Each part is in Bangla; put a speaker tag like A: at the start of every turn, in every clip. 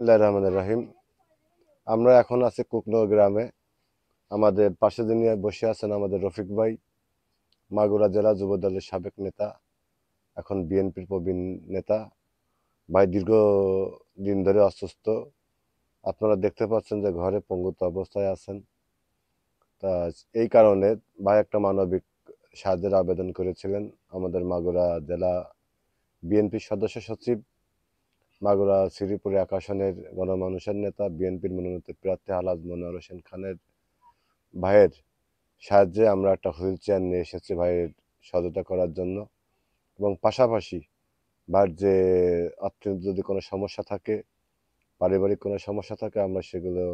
A: বিসমিল্লাহির রহমানির রহিম। আমরা এখন আছি কুকনো গ্রামে। আমাদের পাশে যিনি বসে আছেন আমাদের রফিক ভাই, মাগুরা জেলা যুবদলের সাবেক নেতা, এখন বিএনপির প্রবীণ নেতা। ভাই দীর্ঘ দিন ধরে অসুস্থ। আপনারা দেখতে পাচ্ছেন যে ঘরে পঙ্গুত্ব অবস্থায় আছেন। তা এই কারণে ভাই একটা মানবিক সাহায্যের আবেদন করেছিলেন। আমাদের মাগুরা জেলা বিএনপির সদস্য সচিব, মাগুরা শ্রীপুর এক আসনের গণমানুষের নেতা, বিএনপির মনোনীত প্রার্থী আলহাজ মনোয়ার হোসেন খানের ভাইয়ের সাহায্যে আমরা একটা হুইল চেয়ার নিয়ে এসেছি ভাইয়ের সহায়তা করার জন্য। এবং পাশাপাশি ভাইয়ের যে আত্মীয় যদি কোনো সমস্যা থাকে, পারিবারিক কোনো সমস্যা থাকে, আমরা সেগুলো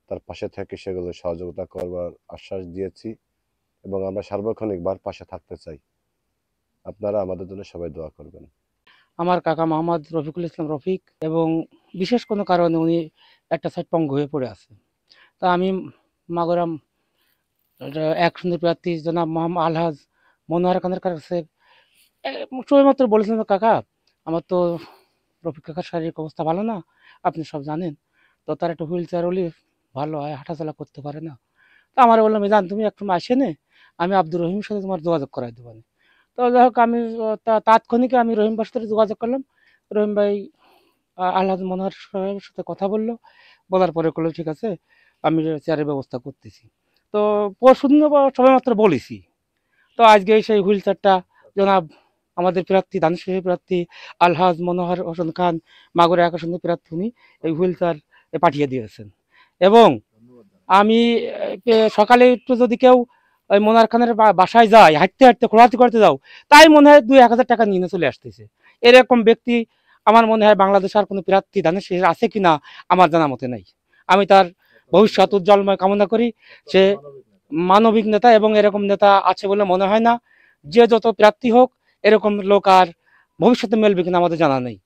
A: তার পাশে থেকে সেগুলো সহযোগিতা করবার আশ্বাস দিয়েছি এবং আমরা সার্বক্ষণিক ভাইয়ের পাশে থাকতে চাই। আপনারা আমাদের জন্য সবাই দোয়া করবেন।
B: আমার কাকা মোহাম্মদ রফিকুল ইসলাম রফিক, এবং বিশেষ কোনো কারণে উনি একটা সাইড পঙ্গু হয়ে পড়ে আছে। তা আমি মাগুরা এক সুন্দর প্রার্থী জনাব মোহাম্মদ আলহাজ মনোয়ার খানের কাছে সবেমাত্র বলেছিলাম, কাকা আমার তো রফিক কাকার শারীরিক অবস্থা ভালো না, আপনি সব জানেন, তো তার একটা হুইল চেয়ার হলে ভালো হয়, হাঁটাচলা করতে পারে না। তো আমার বললাম, জান তুমি একটু আসে নে, আমি আব্দুর রহিমের সাথে তোমার যোগাযোগ করাই দেবো। তো যাই হোক, আমি তাৎক্ষণিক আমি রহিম ভাইয়ের সাথে যোগাযোগ করলাম। রহিম ভাই আল্লাহ মনোহর সাহেবের সাথে কথা বললো, বলার পরে করলো ঠিক আছে, আমি চেয়ারের ব্যবস্থা করতেছি। তো পরশুদিন সবেমাত্র বলেছি, তো আজকে সেই হুইল চেয়ারটা জনাব আমাদের প্রার্থী ধানশাহী প্রার্থী আলহাজ মনোহর হোসেন খান, মাগুরা এক আসনের প্রার্থী, উনি এই হুইল চেয়ার পাঠিয়ে দিয়েছেন। এবং আমি সকালে একটু যদি কেউ ওই মোনার খানের বাসায় যায়, হাঁটতে হাঁটতে খোলাহাটি করতে যাও, তাই মনে হয় 2-1 হাজার টাকা নিয়ে চলে আসতেছে। এরকম ব্যক্তি আমার মনে হয় বাংলাদেশ আর কোনো প্রার্থী ধানের শেষ আছে কিনা আমার জানা মতে নাই। আমি তার ভবিষ্যৎ উজ্জ্বলময় কামনা করি। সে মানবিক নেতা, এবং এরকম নেতা আছে বলে মনে হয় না। যে যত প্রার্থী হোক, এরকম লোক আর ভবিষ্যতে মেলবে কিনা আমাদের জানা নেই।